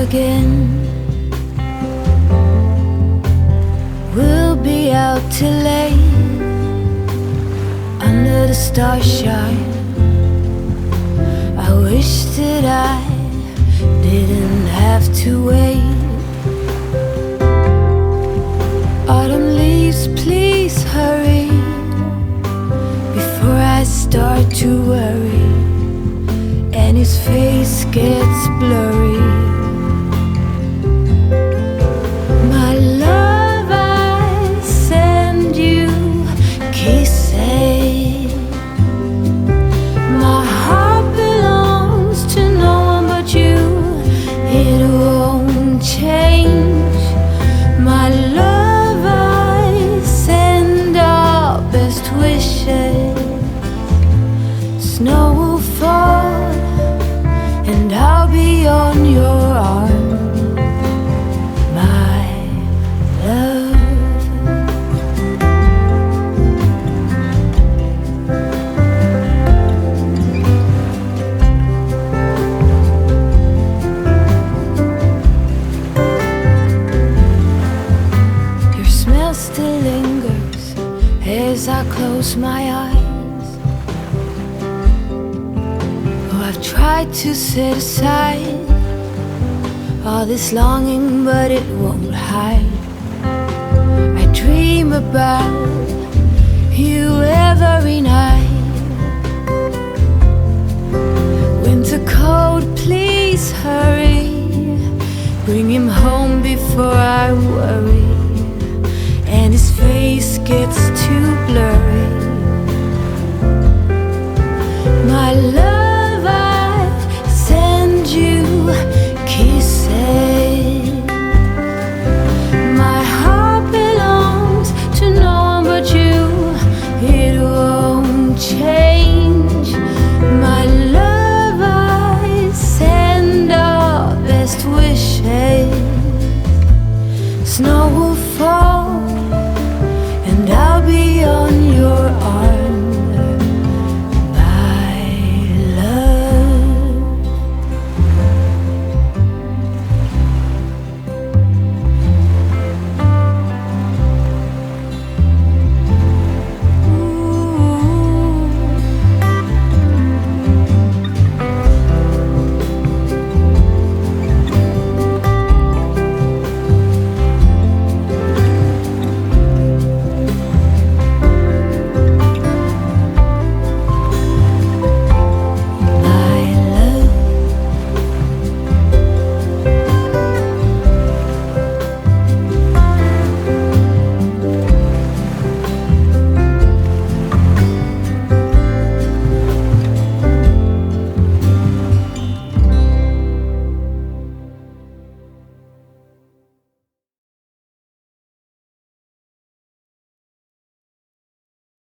again. We'll be out till late under the starshine. I wish that I didn't have to wait. Autumn leaves, please hurry before I start to worry and his face gets blurry. My love, I send you kisses. My heart belongs to no one but you. It won't change. My love, I send our best wishes. Snow will fall and I'll be on your arm, my love. Your smell still lingers as I close my eyes. Oh, I've tried to set aside all this longing, but it won't hide. I dream about you every night. Winter cold, please hurry. Bring him home before I worry and his face gets too blurry.